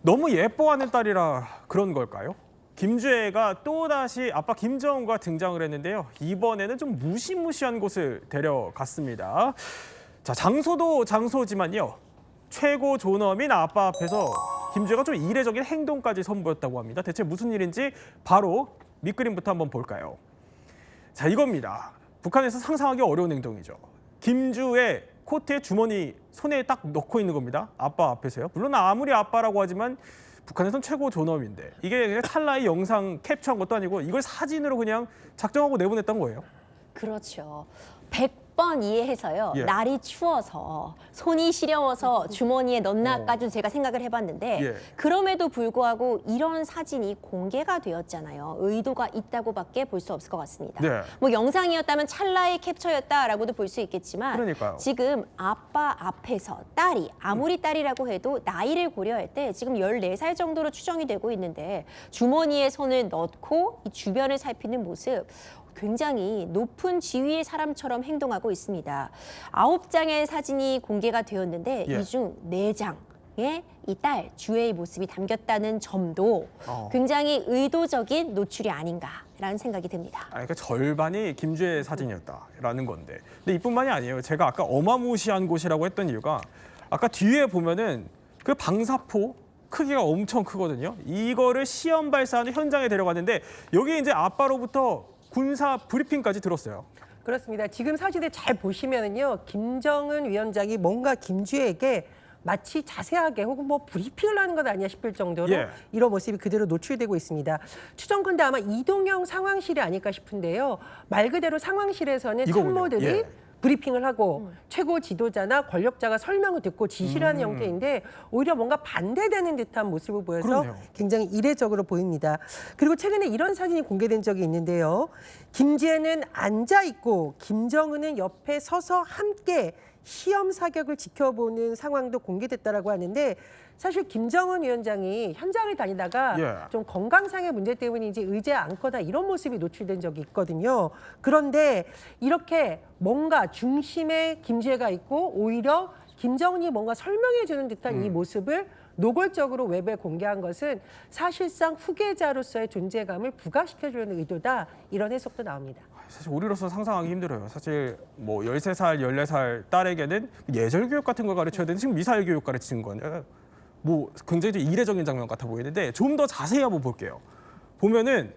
너무 예뻐하는 딸이라 그런 걸까요? 김주애가 또다시 아빠 김정은과 등장을 했는데요. 이번에는 좀 무시무시한 곳을 데려갔습니다. 자, 장소도 장소지만요. 최고 존엄인 아빠 앞에서 김주애가 좀 이례적인 행동까지 선보였다고 합니다. 대체 무슨 일인지 바로 밑그림부터 한번 볼까요? 자, 이겁니다. 북한에서 상상하기 어려운 행동이죠. 김주애 코트에 주머니 손에 딱 넣고 있는 겁니다. 아빠 앞에서요. 물론 아무리 아빠라고 하지만 북한에선 최고 존엄인데 이게 그냥 찰나의 영상 캡처한 것도 아니고 이걸 사진으로 그냥 작정하고 내보냈던 거예요. 그렇죠. 100번 이해해서요. 예. 날이 추워서 손이 시려워서 주머니에 넣나까지 제가 생각을 해봤는데 예. 그럼에도 불구하고 이런 사진이 공개가 되었잖아요. 의도가 있다고밖에 볼 수 없을 것 같습니다. 네. 뭐 영상이었다면 찰나의 캡처였다라고도 볼 수 있겠지만 그러니까요. 지금 아빠 앞에서 딸이 아무리 딸이라고 해도 나이를 고려할 때 지금 14살 정도로 추정이 되고 있는데 주머니에 손을 넣고 이 주변을 살피는 모습 굉장히 높은 지위의 사람처럼 행동하고 있습니다. 9장의 사진이 공개가 되었는데 예. 이 중 4장에 이 딸 주애의 모습이 담겼다는 점도 굉장히 의도적인 노출이 아닌가라는 생각이 듭니다. 그러니까 절반이 김주애 사진이었다라는 건데. 근데 이뿐만이 아니에요. 제가 아까 어마무시한 곳이라고 했던 이유가 아까 뒤에 보면은 그 방사포 크기가 엄청 크거든요. 이거를 시험 발사하는 현장에 데려갔는데 여기 이제 아빠로부터 군사 브리핑까지 들었어요. 그렇습니다. 지금 사진을 잘 보시면은요, 김정은 위원장이 뭔가 김주애에게 마치 자세하게 혹은 뭐 브리핑을 하는 것 아니야 싶을 정도로 예. 이런 모습이 그대로 노출되고 있습니다. 추정컨대 아마 이동형 상황실이 아닐까 싶은데요. 말 그대로 상황실에서는 이거군요. 참모들이 예. 브리핑을 하고 최고 지도자나 권력자가 설명을 듣고 지시를 하는 형태인데 오히려 뭔가 반대되는 듯한 모습을 보여서 그러네요. 굉장히 이례적으로 보입니다. 그리고 최근에 이런 사진이 공개된 적이 있는데요. 김주애는 앉아 있고 김정은은 옆에 서서 함께 시험 사격을 지켜보는 상황도 공개됐다라고 하는데 사실 김정은 위원장이 현장을 다니다가 예. 좀 건강상의 문제 때문인지 의자에 앉거나 이런 모습이 노출된 적이 있거든요. 그런데 이렇게 뭔가 중심에 김주애가 있고 오히려 김정은이 뭔가 설명해주는 듯한 이 모습을 노골적으로 웹에 공개한 것은 사실상 후계자로서의 존재감을 부각시켜주는 의도다. 이런 해석도 나옵니다. 사실 우리로서 상상하기 힘들어요. 사실 뭐 13살, 14살 딸에게는 예절 교육 같은 걸 가르쳐야 되는데 지금 미사일 교육 가르치는 거냐. 뭐 굉장히 좀 이례적인 장면 같아 보이는데 좀 더 자세히 한번 볼게요. 보면은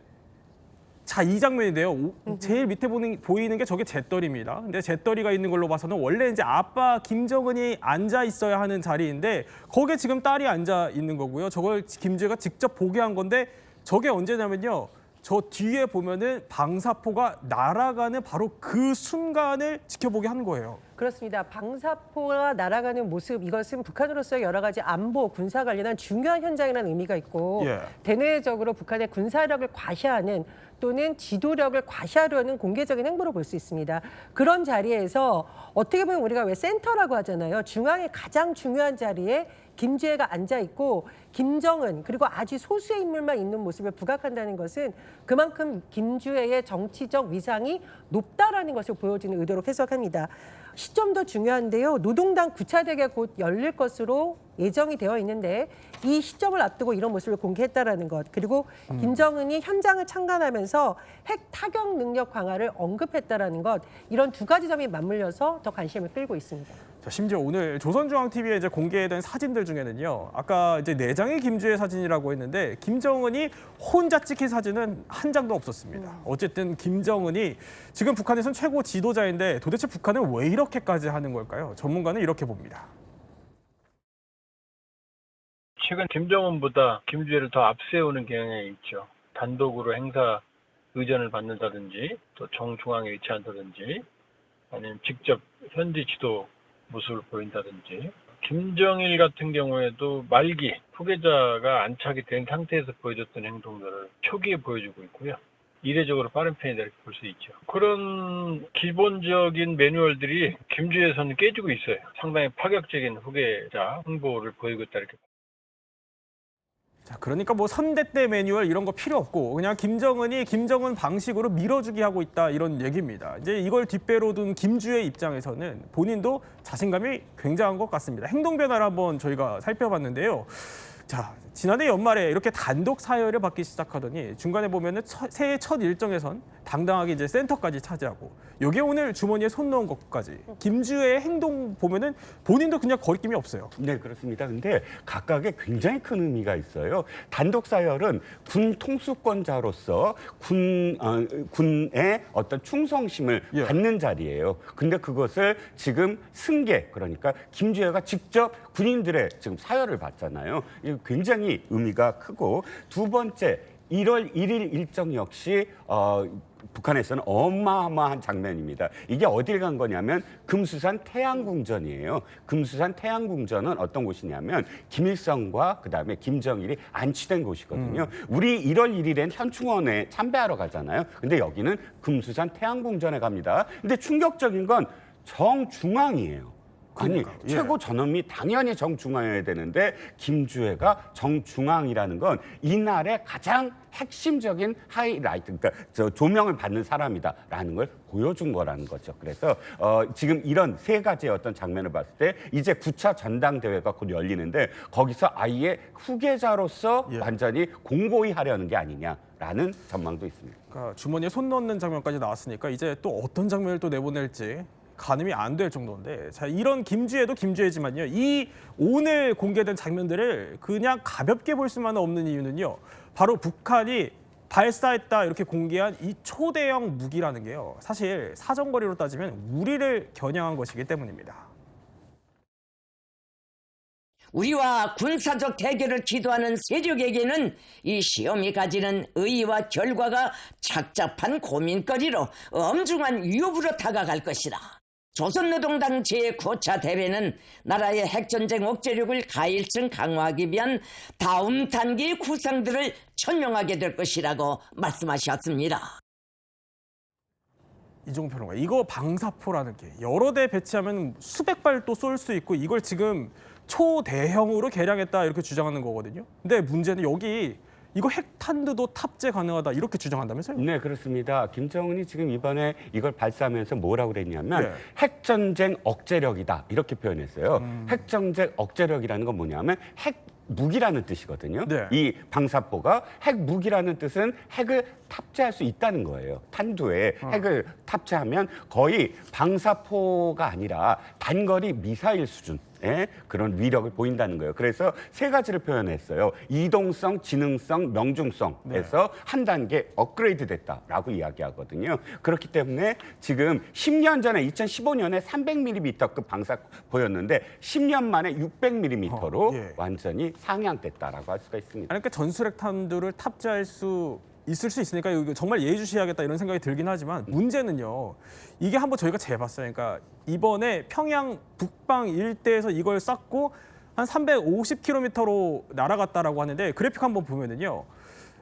자, 이 장면인데요. 제일 밑에 보이는 게 저게 잿더리입니다. 근데 잿더리가 있는 걸로 봐서는 원래 이제 아빠 김정은이 앉아 있어야 하는 자리인데 거기에 지금 딸이 앉아 있는 거고요. 저걸 김주애가 직접 보게 한 건데 저게 언제냐면요. 저 뒤에 보면은 방사포가 날아가는 바로 그 순간을 지켜보게 한 거예요. 그렇습니다. 방사포가 날아가는 모습, 이것은 북한으로서의 여러 가지 안보, 군사 관련한 중요한 현장이라는 의미가 있고 예. 대내적으로 북한의 군사력을 과시하는 또는 지도력을 과시하려는 공개적인 행보로 볼 수 있습니다. 그런 자리에서 어떻게 보면 우리가 왜 센터라고 하잖아요. 중앙의 가장 중요한 자리에 김주애가 앉아 있고 김정은 그리고 아주 소수의 인물만 있는 모습을 부각한다는 것은 그만큼 김주애의 정치적 위상이 높다라는 것을 보여주는 의도로 해석합니다. 시점도 중요한데요. 노동당 9차 대회 곧 열릴 것으로 예정이 되어 있는데 이 시점을 앞두고 이런 모습을 공개했다라는 것. 그리고 김정은이 현장을 참관하면서 핵 타격 능력 강화를 언급했다라는 것. 이런 두 가지 점이 맞물려서 더 관심을 끌고 있습니다. 자, 심지어 오늘 조선중앙TV에 이제 공개된 사진들 중에는요. 아까 이제 4장의 김주애 사진이라고 했는데 김정은이 혼자 찍힌 사진은 한 장도 없었습니다. 어쨌든 김정은이 지금 북한에선 최고 지도자인데 도대체 북한은 왜 이렇게까지 하는 걸까요? 전문가는 이렇게 봅니다. 최근 김정은보다 김주애를 더 앞세우는 경향이 있죠. 단독으로 행사 의전을 받는다든지 또 정중앙에 위치한다든지 아니면 직접 현지 지도 모습을 보인다든지 김정일 같은 경우에도 말기 후계자가 안착이 된 상태에서 보여줬던 행동들을 초기에 보여주고 있고요. 이례적으로 빠른 편이다 이렇게 볼 수 있죠. 그런 기본적인 매뉴얼들이 김주애에서는 깨지고 있어요. 상당히 파격적인 후계자 홍보를 보이고 있다 이렇게. 자, 그러니까 뭐 선대 때 매뉴얼 이런 거 필요 없고 그냥 김정은이 김정은 방식으로 밀어주기 하고 있다 이런 얘기입니다. 이제 이걸 뒷배로 둔 김주애 입장에서는 본인도 자신감이 굉장한 것 같습니다. 행동 변화를 한번 저희가 살펴봤는데요. 자, 지난해 연말에 이렇게 단독 사열을 받기 시작하더니 중간에 보면은 새해 첫 일정에선 당당하게 이제 센터까지 차지하고 여기에 오늘 주머니에 손 넣은 것까지 김주혜의 행동 보면은 본인도 그냥 거리낌이 없어요. 네, 그렇습니다. 근데 각각의 굉장히 큰 의미가 있어요. 단독 사열은 군 통수권자로서 군의 어떤 충성심을 예. 받는 자리예요. 근데 그것을 지금 승계, 그러니까 김주혜가 직접 군인들의 지금 사열을 받잖아요. 이거 굉장히 의미가 크고, 두 번째 1월 1일 일정 역시 북한에서는 어마어마한 장면입니다. 이게 어딜 간 거냐면 금수산 태양궁전이에요. 금수산 태양궁전은 어떤 곳이냐면 김일성과 그다음에 김정일이 안치된 곳이거든요. 우리 1월 1일엔 현충원에 참배하러 가잖아요. 근데 여기는 금수산 태양궁전에 갑니다. 근데 충격적인 건 정중앙이에요. 아니, 그러니까요. 예. 최고 전엄이 당연히 정중앙이어야 되는데 김주혜가 정중앙이라는 건 이날의 가장 핵심적인 하이라이트, 그러니까 조명을 받는 사람이다라는 걸 보여준 거라는 거죠. 그래서 지금 이런 세 가지의 어떤 장면을 봤을 때 이제 9차 전당대회가 곧 열리는데 거기서 아예 후계자로서 예. 완전히 공고히 하려는 게 아니냐라는 전망도 있습니다. 그러니까 주머니에 손 넣는 장면까지 나왔으니까 이제 또 어떤 장면을 또 내보낼지 가늠이 안 될 정도인데, 자, 이런 김주혜도 김주혜지만요, 이 오늘 공개된 장면들을 그냥 가볍게 볼 수만 없는 이유는요, 바로 북한이 발사했다 이렇게 공개한 이 초대형 무기라는 게요, 사실 사정거리로 따지면 우리를 겨냥한 것이기 때문입니다. 우리와 군사적 대결을 기도하는 세력에게는 이 시험이 가지는 의의와 결과가 착잡한 고민거리로 엄중한 위협으로 다가갈 것이다. 조선노동당 제9차 대회는 나라의 핵전쟁 억제력을 가일층 강화하기 위한 다음 단계의 구상들을 천명하게 될 것이라고 말씀하셨습니다. 이종호 평론가, 이거 방사포라는 게 여러 대 배치하면 수백 발 또 쏠 수 있고 이걸 지금 초대형으로 개량했다 이렇게 주장하는 거거든요. 근데 문제는 여기 이거 핵탄두도 탑재 가능하다 이렇게 주장한다면서요? 네, 그렇습니다. 김정은이 지금 이번에 이걸 발사하면서 뭐라고 그랬냐면 네. 핵전쟁 억제력이다 이렇게 표현했어요. 핵전쟁 억제력이라는 건 뭐냐면 핵 무기라는 뜻이거든요. 네. 이 방사포가 핵 무기라는 뜻은 핵을 탑재할 수 있다는 거예요. 탄두에 핵을 탑재하면 거의 방사포가 아니라 단거리 미사일 수준. 그런 위력을 보인다는 거예요. 그래서 세 가지를 표현했어요. 이동성, 지능성, 명중성에서 한 단계 업그레이드 됐다라고 이야기하거든요. 그렇기 때문에 지금 10년 전에 2015년에 300mm급 방사포였는데 10년 만에 600mm로 예. 완전히 상향됐다라고 할 수가 있습니다. 그러니까 전술핵 탄두를 탑재할 수 있을 수 있으니까 이거 정말 예의주시해야겠다 이런 생각이 들긴 하지만, 문제는요, 이게 한번 저희가 재봤어요. 그러니까 이번에 평양 북방 일대에서 이걸 쐈고 한 350km로 날아갔다라고 하는데, 그래픽 한번 보면은요,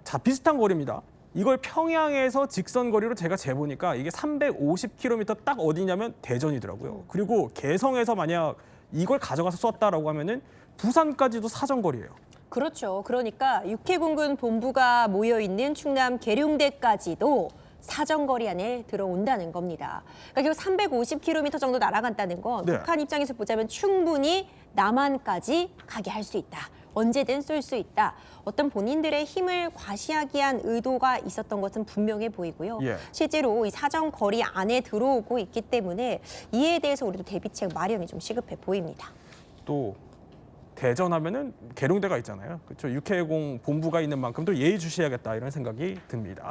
자, 비슷한 거리입니다. 이걸 평양에서 직선 거리로 제가 재보니까 이게 350km 딱 어디냐면 대전이더라고요. 그리고 개성에서 만약 이걸 가져가서 쐈다라고 하면은 부산까지도 사정거리예요. 그렇죠. 그러니까 육해공군 본부가 모여있는 충남 계룡대까지도 사정거리 안에 들어온다는 겁니다. 그러니까 결국 350km 정도 날아간다는 건 네. 북한 입장에서 보자면 충분히 남한까지 가게 할 수 있다. 언제든 쏠 수 있다. 어떤 본인들의 힘을 과시하기 위한 의도가 있었던 것은 분명해 보이고요. 예. 실제로 이 사정거리 안에 들어오고 있기 때문에 이에 대해서 우리도 대비책 마련이 좀 시급해 보입니다. 또 대전하면은 계룡대가 있잖아요. 그렇죠. 육해공 본부가 있는 만큼 또 예의주시해야겠다 이런 생각이 듭니다.